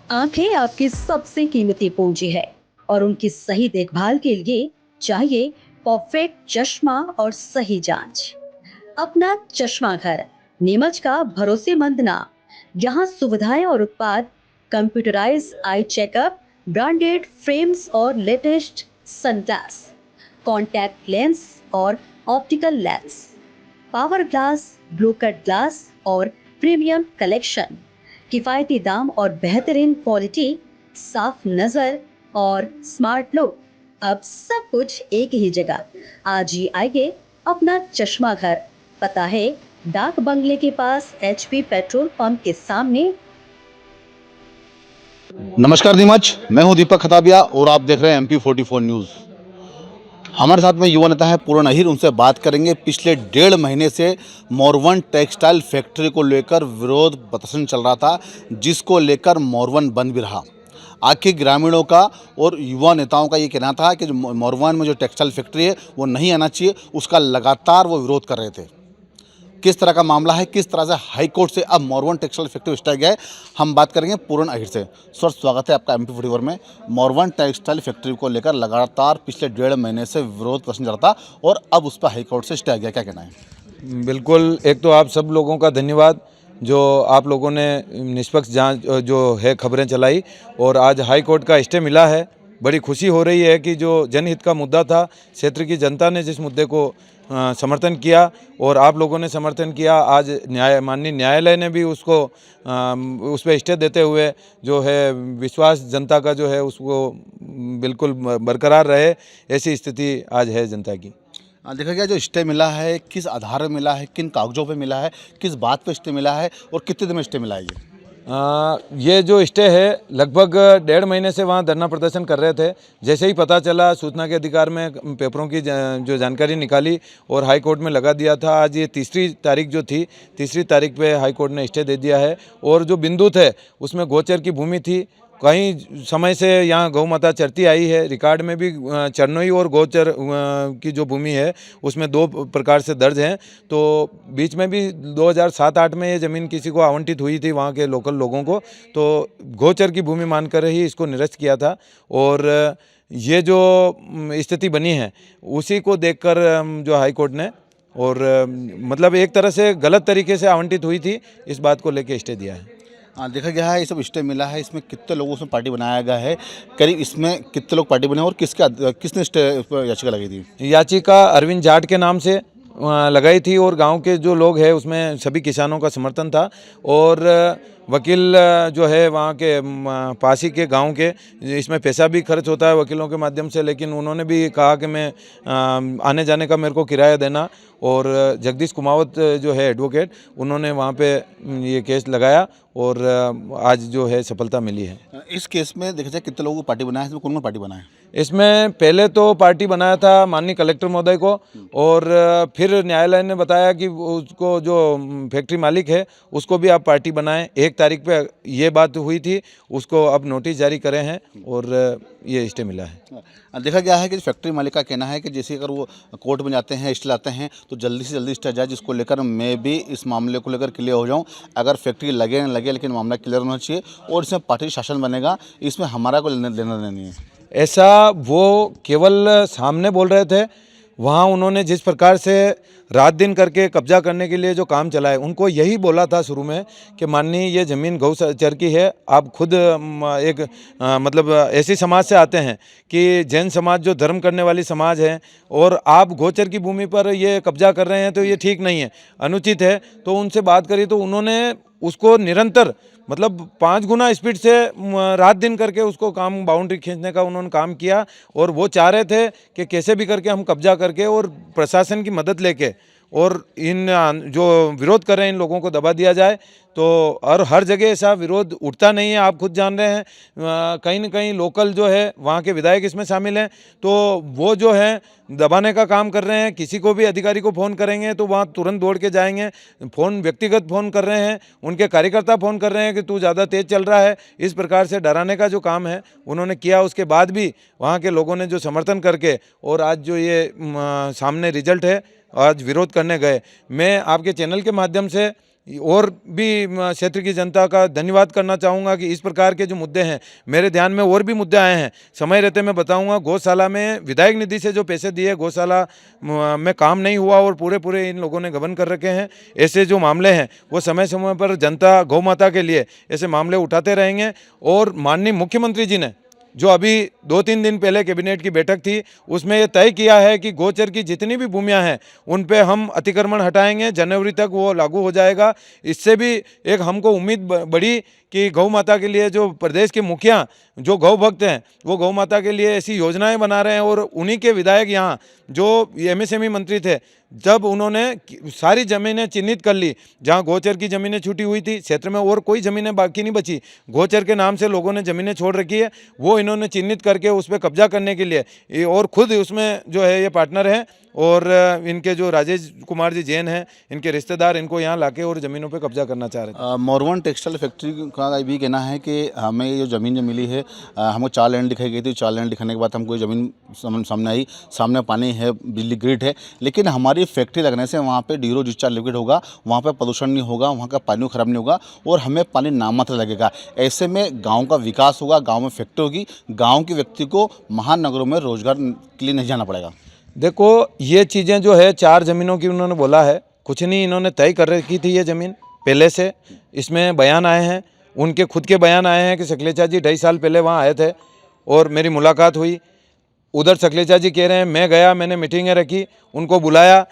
आंखें आपकी सबसे कीमती पूंजी है और उनकी सही देखभाल के लिए चाहिए परफेक्ट चश्मा और सही जांच। अपना चश्मा घर, नीमच का भरोसेमंद नाम। यहाँ सुविधाएं और उत्पाद computerised eye checkup, branded frames और लेटेस्ट सनग्लास, कॉन्टैक्ट लेंस और optical lens, power glass, blue cut glass और प्रीमियम कलेक्शन, किफायती दाम और बेहतरीन क्वालिटी, साफ नजर और स्मार्ट लुक। अब सब कुछ एक ही जगह। आज ही आइए अपना चश्मा घर। पता है डाक बंगले के पास, HP पेट्रोल पंप के सामने। नमस्कार नीमच, मैं हूं दीपक खताबिया और आप देख रहे हैं MP44 न्यूज़। हमारे साथ में युवा नेता है पूर्ण अहिर, उनसे बात करेंगे। पिछले 1.5 महीने से मोरवन टेक्सटाइल फैक्ट्री को लेकर विरोध प्रदर्शन चल रहा था, जिसको लेकर मोरवन बंद भी रहा। आखिर ग्रामीणों का और युवा नेताओं का ये कहना था कि जो मोरवन में जो टेक्सटाइल फैक्ट्री है वो नहीं आना चाहिए, उसका लगातार वो विरोध कर रहे थे। किस तरह का मामला है, किस तरह से हाई कोर्ट से अब मोरवन टेक्सटाइल फैक्ट्री हटाया गया है, हम बात करेंगे पूर्ण अहिर से। सर, स्वागत है आपका MP44 में। मोरवन टेक्सटाइल फैक्ट्री को लेकर लगातार पिछले 1.5 महीने से विरोध प्रदर्शन चल रहा था और अब उस पर हाई कोर्ट से स्टे आ गया, क्या कहना है? बिल्कुल, एक तो आप सब लोगों का धन्यवाद जो आप लोगों ने निष्पक्ष जांच जो है खबरें चलाई और आज हाई कोर्ट का स्टे मिला है। बड़ी खुशी हो रही है कि जो जनहित का मुद्दा था, क्षेत्र की जनता ने जिस मुद्दे को समर्थन किया और आप लोगों ने समर्थन किया, आज माननीय न्यायालय ने भी उसको उस पर स्टे देते हुए जो है विश्वास जनता का जो है उसको बिल्कुल बरकरार रहे, ऐसी स्थिति आज है जनता की। देखा गया जो स्टे मिला है, किस आधार में मिला है, किन कागजों पे मिला है, किस बात पे स्टे मिला है और कितने दिन में स्टे मिला है ये जो स्टे है लगभग 1.5 महीने से वहाँ धरना प्रदर्शन कर रहे थे। जैसे ही पता चला, सूचना के अधिकार में पेपरों की जो जानकारी निकाली और हाई कोर्ट में लगा दिया था। आज ये तीसरी तारीख जो थी, तीसरी तारीख पे हाई कोर्ट ने स्टे दे दिया है और जो बिंदु थे उसमें गोचर की भूमि थी। कई समय से यहाँ गौ माता चरती आई है, रिकॉर्ड में भी चरनोई और गोचर की जो भूमि है उसमें 2 प्रकार से दर्ज हैं। तो बीच में भी 2007-8 में ये ज़मीन किसी को आवंटित हुई थी वहाँ के लोकल लोगों को, तो गोचर की भूमि मानकर ही इसको निरस्त किया था। और ये जो स्थिति बनी है उसी को देखकर जो हाई कोर्ट ने और मतलब एक तरह से गलत तरीके से आवंटित हुई थी, इस बात को लेकर स्टे दिया है। देखा गया है ये सब स्टे मिला है, इसमें कितने लोगों से पार्टी बनाया गया है, करीब इसमें कितने लोग पार्टी बने और किसने स्टे याचिका लगाई थी? याचिका अरविंद जाट के नाम से लगाई थी और गांव के जो लोग हैं उसमें सभी किसानों का समर्थन था। और वकील जो है वहाँ के पासी के गांव के, इसमें पैसा भी खर्च होता है वकीलों के माध्यम से, लेकिन उन्होंने भी कहा कि मैं आने जाने का मेरे को किराया देना। और जगदीश कुमावत जो है एडवोकेट, उन्होंने वहाँ पे ये केस लगाया और आज जो है सफलता मिली है। इस केस में देखा जाए कितने लोगों को पार्टी बनाया है, इसमें कौन पार्टी बनाया है? इसमें पहले तो पार्टी बनाया था माननीय कलेक्टर महोदय को और फिर न्यायालय ने बताया कि उसको जो फैक्ट्री मालिक है उसको भी आप पार्टी बनाएं। 1 तारीख पे ये बात हुई थी, उसको अब नोटिस जारी करे हैं और ये स्टे मिला है। देखा गया है कि फैक्ट्री मालिक का कहना है कि जैसे अगर वो कोर्ट में जाते हैं, स्टे लाते हैं तो जल्दी से जल्दी स्टे आ जाए, जिसको लेकर मैं भी इस मामले को लेकर क्लियर हो जाऊं। अगर फैक्ट्री लगे न लगे लेकिन मामला क्लियर होना चाहिए और इसमें पार्टी शासन बनेगा, इसमें हमारा कोई लेना देना नहीं है। ऐसा वो केवल सामने बोल रहे थे। वहाँ उन्होंने जिस प्रकार से रात दिन करके कब्जा करने के लिए जो काम चला है, उनको यही बोला था शुरू में कि माननीय ये ज़मीन गौचर की है। आप खुद एक मतलब ऐसी समाज से आते हैं कि जैन समाज जो धर्म करने वाली समाज है और आप गोचर की भूमि पर ये कब्जा कर रहे हैं, तो ये ठीक नहीं है, अनुचित है। तो उनसे बात करी तो उन्होंने उसको निरंतर मतलब 5 गुना स्पीड से रात दिन करके उसको काम बाउंड्री खींचने का उन्होंने काम किया। और वो चाह रहे थे कि कैसे भी करके हम कब्जा करके और प्रशासन की मदद लेके और इन जो विरोध कर रहे हैं इन लोगों को दबा दिया जाए। तो और हर जगह ऐसा विरोध उठता नहीं है, आप खुद जान रहे हैं। कहीं न कहीं लोकल जो है वहाँ के विधायक इसमें शामिल हैं, तो वो जो है दबाने का काम कर रहे हैं। किसी को भी अधिकारी को फ़ोन करेंगे तो वहाँ तुरंत दौड़ के जाएंगे। फ़ोन व्यक्तिगत फ़ोन कर रहे हैं, उनके कार्यकर्ता फ़ोन कर रहे हैं कि तू ज़्यादा तेज़ चल रहा है। इस प्रकार से डराने का जो काम है उन्होंने किया। उसके बाद भी वहाँ के लोगों ने जो समर्थन करके और आज जो ये सामने रिजल्ट है, आज विरोध करने गए। मैं आपके चैनल के माध्यम से और भी क्षेत्र की जनता का धन्यवाद करना चाहूँगा कि इस प्रकार के जो मुद्दे हैं मेरे ध्यान में और भी मुद्दे आए हैं। समय रहते मैं बताऊँगा, गौशाला में विधायक निधि से जो पैसे दिए गौशाला में काम नहीं हुआ और पूरे इन लोगों ने गबन कर रखे हैं। ऐसे जो मामले हैं वो समय समय पर जनता गौ माता के लिए ऐसे मामले उठाते रहेंगे। और माननीय मुख्यमंत्री जी ने जो अभी 2-3 दिन पहले कैबिनेट की बैठक थी उसमें ये तय किया है कि गोचर की जितनी भी भूमियां हैं उन पे हम अतिक्रमण हटाएंगे, जनवरी तक वो लागू हो जाएगा। इससे भी एक हमको उम्मीद बढ़ी कि गौ माता के लिए जो प्रदेश के मुखिया जो गौ भक्त हैं वो गौ माता के लिए ऐसी योजनाएं बना रहे हैं। और उन्हीं के विधायक यहाँ जो एमएसएमई मंत्री थे, जब उन्होंने सारी ज़मीनें चिन्हित कर ली जहाँ गोचर की ज़मीनें छूटी हुई थी, क्षेत्र में और कोई ज़मीनें बाकी नहीं बची, गोचर के नाम से लोगों ने ज़मीनें छोड़ रखी है, वो इन्होंने चिन्हित करके उस पर कब्जा करने के लिए और खुद उसमें जो है ये पार्टनर हैं। और इनके जो राजेश कुमार जी जैन हैं, इनके रिश्तेदार इनको यहाँ लाके और ज़मीनों पे कब्जा करना चाह रहे थे। मोरवन टेक्सटाइल फैक्ट्री का भी कहना है कि हमें ये जो ज़मीन जो मिली है, हमको 4 लैंड दिखाई गई थी। 4 लैंड दिखाने के बाद हमको ये ज़मीन सामने आई, सामने पानी है, बिजली ग्रिड है, लेकिन हमारी फैक्ट्री लगने से वहाँ पे जीरो डिस्चार्ज लिक्विड होगा, वहाँ पे प्रदूषण नहीं होगा, वहाँ का पानी खराब नहीं होगा और हमें पानी नाममात्र लगेगा। ऐसे में गाँव का विकास होगा, गाँव में फैक्ट्री होगी, गाँव के व्यक्ति को महानगरों में रोजगार के लिए नहीं जाना पड़ेगा। देखो ये चीज़ें जो है 4 ज़मीनों की उन्होंने बोला है, कुछ नहीं, इन्होंने तय कर रखी थी ये ज़मीन पहले से। इसमें बयान आए हैं, उनके खुद के बयान आए हैं कि सकलेचा जी 2.5 साल पहले वहाँ आए थे और मेरी मुलाकात हुई। उधर सकलेचा जी कह रहे हैं मैं गया, मैंने मीटिंगें रखी, उनको बुलाया।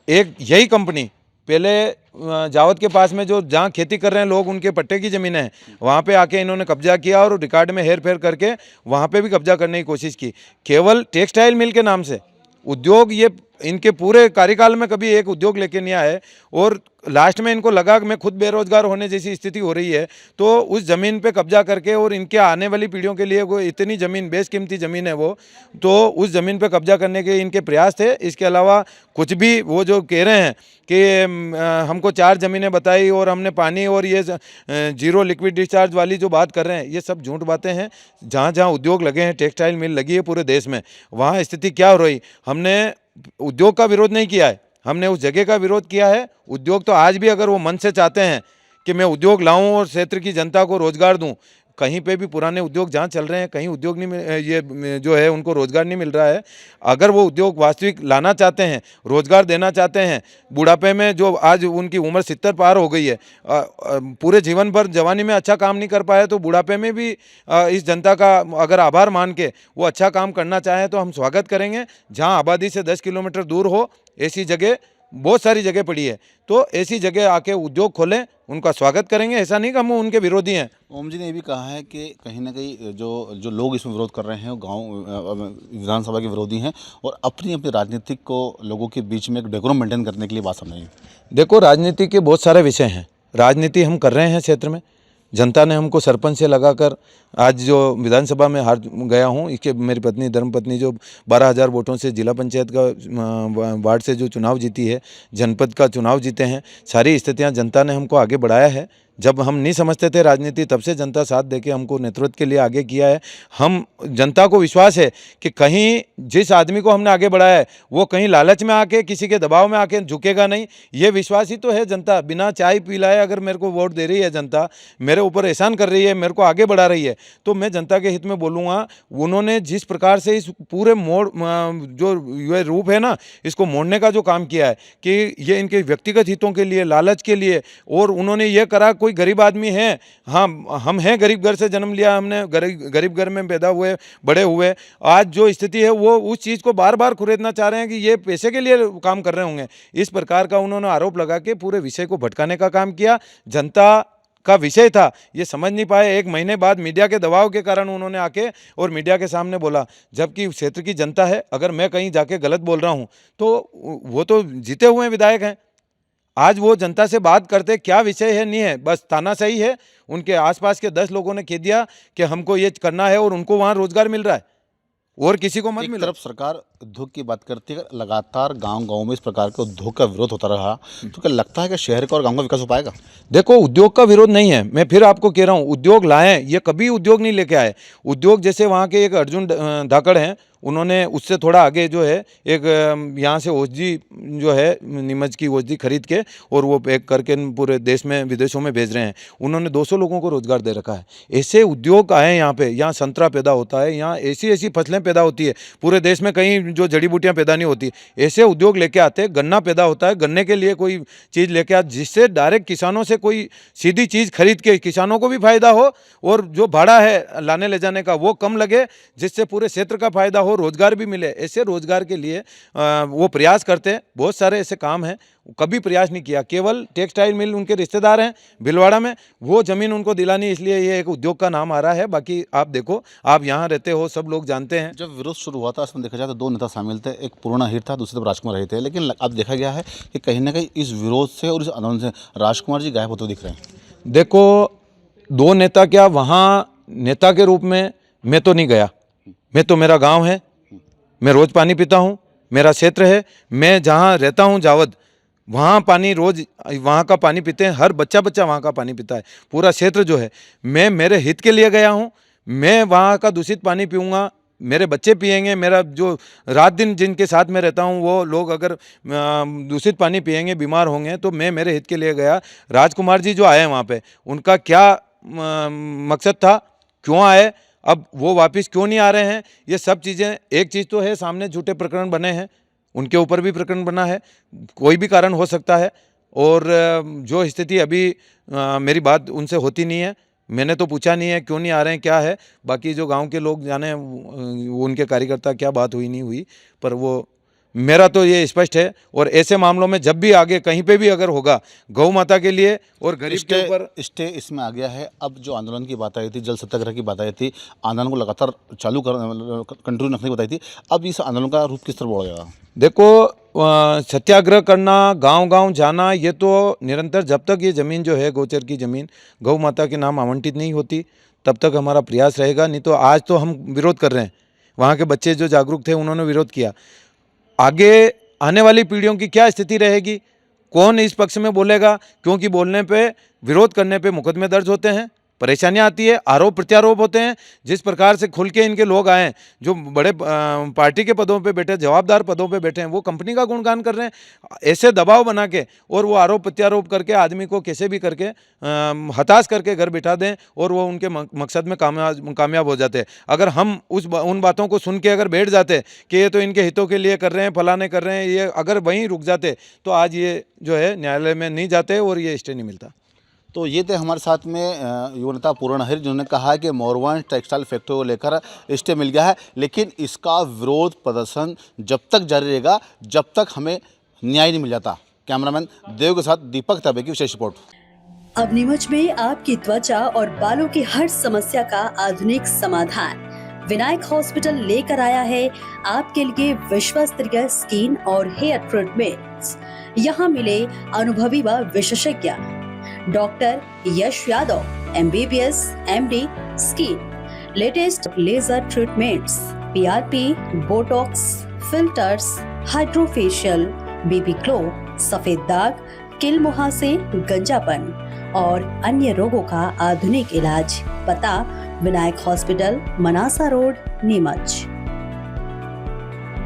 एक यही कंपनी पहले जावत के पास में जो जहाँ खेती कर रहे हैं लोग, उनके पट्टे की ज़मीनें हैं, वहाँ पे आके इन्होंने कब्जा किया और रिकॉर्ड में हेर फेर करके वहाँ पे भी कब्जा करने की कोशिश की, केवल टेक्सटाइल मिल के नाम से। उद्योग ये इनके पूरे कार्यकाल में कभी एक उद्योग लेके नहीं आए और लास्ट में इनको लगा कि मैं खुद बेरोजगार होने जैसी स्थिति हो रही है, तो उस ज़मीन पे कब्जा करके और इनके आने वाली पीढ़ियों के लिए वो इतनी ज़मीन बेशकीमती ज़मीन है वो, तो उस ज़मीन पे कब्जा करने के इनके प्रयास थे। इसके अलावा कुछ भी वो जो कह रहे हैं कि हमको 4 ज़मीनें बताई और हमने पानी और ये जीरो लिक्विड डिस्चार्ज वाली जो बात कर रहे हैं, ये सब झूठ बातें हैं। जहाँ जहाँ उद्योग लगे हैं, टेक्सटाइल मिल लगी है पूरे देश में, वहाँ स्थिति क्या हो रही। हमने उद्योग का विरोध नहीं किया है, हमने उस जगह का विरोध किया है। उद्योग तो आज भी अगर वो मन से चाहते हैं कि मैं उद्योग लाऊं और क्षेत्र की जनता को रोजगार दूं, कहीं पे भी पुराने उद्योग जहां चल रहे हैं कहीं उद्योग नहीं ये जो है उनको रोजगार नहीं मिल रहा है। अगर वो उद्योग वास्तविक लाना चाहते हैं, रोजगार देना चाहते हैं, बुढ़ापे में जो आज उनकी उम्र 70 पार हो गई है, पूरे जीवन भर जवानी में अच्छा काम नहीं कर पाए, तो बुढ़ापे में भी इस जनता का अगर आभार मान के वो अच्छा काम करना चाहें तो हम स्वागत करेंगे। जहाँ आबादी से 10 किलोमीटर दूर हो, ऐसी जगह बहुत सारी जगह पड़ी है, तो ऐसी जगह आके उद्योग खोलें, उनका स्वागत करेंगे। ऐसा नहीं कि हम उनके विरोधी हैं। ओम जी ने ये भी कहा है कि कहीं ना कहीं जो लोग इसमें विरोध कर रहे हैं वो गांव विधानसभा के विरोधी हैं और अपनी अपनी राजनीतिक को लोगों के बीच में एक डेकोरम मेंटेन करने के लिए बात समझ। देखो, राजनीति के बहुत सारे विषय हैं, राजनीति हम कर रहे हैं क्षेत्र में। जनता ने हमको सरपंच से लगाकर आज जो विधानसभा में हार गया हूँ, इसके मेरी पत्नी धर्मपत्नी जो 12,000 वोटों से जिला पंचायत का वार्ड से जो चुनाव जीती है, जनपद का चुनाव जीते हैं, सारी स्थितियाँ जनता ने हमको आगे बढ़ाया है। जब हम नहीं समझते थे राजनीति, तब से जनता साथ देके हमको नेतृत्व के लिए आगे किया है। हम जनता को विश्वास है कि कहीं जिस आदमी को हमने आगे बढ़ाया है वो कहीं लालच में आके किसी के दबाव में आके झुकेगा नहीं, ये विश्वास ही तो है जनता। बिना चाय पिलाए अगर मेरे को वोट दे रही है जनता, मेरे ऊपर एहसान कर रही है, मेरे को आगे बढ़ा रही है, तो मैं जनता के हित में बोलूँगा। उन्होंने जिस प्रकार से इस पूरे मोड़ जो ये रूप है ना, इसको मोड़ने का जो काम किया है कि ये इनके व्यक्तिगत हितों के लिए, लालच के लिए, और उन्होंने ये करा कोई गरीब आदमी है, हाँ हम हैं गरीब घर से जन्म लिया, हमने गरीब घर में पैदा हुए बड़े हुए, आज जो स्थिति है वो उस चीज़ को बार बार खरीदना चाह रहे हैं कि ये पैसे के लिए काम कर रहे होंगे। इस प्रकार का उन्होंने आरोप लगा के पूरे विषय को भटकाने का काम किया। जनता का विषय था, ये समझ नहीं पाए। 1 महीने बाद मीडिया के दबाव के कारण उन्होंने आके और मीडिया के सामने बोला, जबकि क्षेत्र की जनता है, अगर मैं कहीं जाके गलत बोल रहा हूँ तो वो तो जीते हुए विधायक हैं। आज वो जनता से बात करते, क्या विषय है नहीं है, बस तानाशाही है। उनके आसपास के 10 लोगों ने कह दिया कि हमको ये करना है और उनको वहाँ रोजगार मिल रहा है और किसी को मत मिल रहा। तरफ सरकार उद्योग की बात करते हैं, लगातार गांव-गांव में इस प्रकार के उद्योग का विरोध होता रहा, तो क्या लगता है कि शहर का और गांव का विकास हो पाएगा? देखो, उद्योग का विरोध नहीं है। मैं फिर आपको कह रहा हूँ, उद्योग लाएं, ये कभी उद्योग नहीं लेके आए। उद्योग जैसे वहाँ के एक अर्जुन धाकड़ हैं, उन्होंने उससे थोड़ा आगे जो है एक यहाँ से औषधि जो है नीमच की औषधि खरीद के और वो पैक करके पूरे देश में विदेशों में भेज रहे हैं। उन्होंने 200 लोगों को रोजगार दे रखा है। ऐसे उद्योग आए यहाँ पे, यहाँ संतरा पैदा होता है, यहाँ ऐसी ऐसी फसलें पैदा होती है, पूरे देश में कहीं जो जड़ी बूटियाँ पैदा नहीं होती, ऐसे उद्योग लेके आते हैं। गन्ना पैदा होता है, गन्ने के लिए कोई चीज़ लेके आते, जिससे डायरेक्ट किसानों से कोई सीधी चीज़ खरीद के किसानों को भी फायदा हो और जो भाड़ा है लाने ले जाने का वो कम लगे, जिससे पूरे क्षेत्र का फायदा हो, रोजगार भी मिले। ऐसे रोजगार के लिए वो प्रयास करते हैं। बहुत सारे ऐसे काम हैं, कभी प्रयास नहीं किया। केवल टेक्सटाइल मिल उनके रिश्तेदार हैं भीलवाड़ा में, वो ज़मीन उनको दिलानी, इसलिए ये एक उद्योग का नाम आ रहा है। बाकी आप देखो, आप यहाँ रहते हो, सब लोग जानते हैं। जब विरोध शुरू हुआ था, उसमें देखा जाए तो 2 नेता शामिल थे, एक पूर्ण अहीर था, दूसरे तरफ राजकुमार रहे थे, लेकिन अब देखा गया है कि कहीं ना कहीं इस विरोध से और इस आंदोलन से राजकुमार जी गायब होते दिख रहे हैं। देखो, 2 नेता क्या, वहाँ नेता के रूप में मैं तो नहीं गया। मैं तो, मेरा गांव है, मैं रोज़ पानी पीता हूँ, मेरा क्षेत्र है, मैं जहाँ रहता हूँ जावद, वहाँ पानी रोज़ वहाँ का पानी पीते हैं, हर बच्चा वहाँ का पानी पीता है। पूरा क्षेत्र जो है, मैं मेरे हित के लिए गया हूँ। मैं वहाँ का दूषित पानी पीऊँगा, मेरे बच्चे पिएंगे, मेरा जो रात दिन जिनके साथ में रहता हूँ वो लोग अगर दूषित पानी पिएंगे, बीमार होंगे, तो मैं मेरे हित के लिए गया। राजकुमार जी जो आए वहाँ पे, उनका क्या मकसद था, क्यों आए, अब वो वापस क्यों नहीं आ रहे हैं, ये सब चीज़ें, एक चीज़ तो है, सामने झूठे प्रकरण बने हैं, उनके ऊपर भी प्रकरण बना है, कोई भी कारण हो सकता है। और जो स्थिति अभी मेरी बात उनसे होती नहीं है, मैंने तो पूछा नहीं है क्यों नहीं आ रहे हैं, क्या है। बाकी जो गांव के लोग जाने, वो उनके कार्यकर्ता, क्या बात हुई नहीं हुई, पर वो मेरा तो ये स्पष्ट है। और ऐसे मामलों में जब भी आगे कहीं पे भी अगर होगा, गौ माता के लिए और गरीब के ऊपर स्टे इसमें आ गया है। अब जो आंदोलन की बात आई थी, जल सत्याग्रह की बात आई थी, आंदोलन को लगातार चालू कंटिन्यू रखने की बात आई थी, अब इस आंदोलन का रूप किस तरह बढ़ेगा? देखो, सत्याग्रह करना, गांव-गांव जाना, ये तो निरंतर, जब तक ये ज़मीन जो है गोचर की ज़मीन गौ माता के नाम आवंटित नहीं होती, तब तक हमारा प्रयास रहेगा। नहीं तो आज तो हम विरोध कर रहे हैं, वहाँ के बच्चे जो जागरूक थे उन्होंने विरोध किया। आगे आने वाली पीढ़ियों की क्या स्थिति रहेगी, कौन इस पक्ष में बोलेगा, क्योंकि बोलने पे, विरोध करने पे मुकदमे दर्ज होते हैं, परेशानियां आती है, आरोप प्रत्यारोप होते हैं। जिस प्रकार से खुल के इनके लोग आए, जो बड़े पार्टी के पदों पे बैठे, जवाबदार पदों पे बैठे हैं, वो कंपनी का गुणगान कर रहे हैं। ऐसे दबाव बना के और वो आरोप प्रत्यारोप करके आदमी को कैसे भी करके हताश करके घर बिठा दें और वो उनके मकसद में कामयाब हो जाते हैं। अगर हम उन बातों को सुन के अगर बैठ जाते कि ये तो इनके हितों के लिए कर रहे हैं, फलाने कर रहे हैं, ये अगर वहीं रुक जाते तो आज ये जो है न्यायालय में नहीं जाते और ये स्टे नहीं मिलता। तो ये थे हमारे साथ में युवा नेता पूर्ण अहीर, जिन्होंने कहा है कि मोरवंश टेक्सटाइल फैक्ट्री को लेकर स्टे मिल गया है, लेकिन इसका विरोध प्रदर्शन जब तक जारी रहेगा जब तक हमें न्याय नहीं मिल जाता। कैमरामैन देव के साथ दीपक तबे की विशेष रिपोर्ट। अब नीमच में आपकी त्वचा और बालों की हर समस्या का आधुनिक समाधान विनायक हॉस्पिटल लेकर आया है आपके लिए विश्व स्तरीय स्किन और हेयर ट्रीटमेंट्स। यहाँ मिले अनुभवी व विशेषज्ञ doctor Yash Yadav, MBBS, MD, skin, latest laser treatments, PRP, botox, filters, hydrafacial, baby glow, सफेद दाग, किल मुहासे, गंजापन और अन्य रोगों का आधुनिक इलाज। पता विनायक हॉस्पिटल, मनासा रोड, नीमच।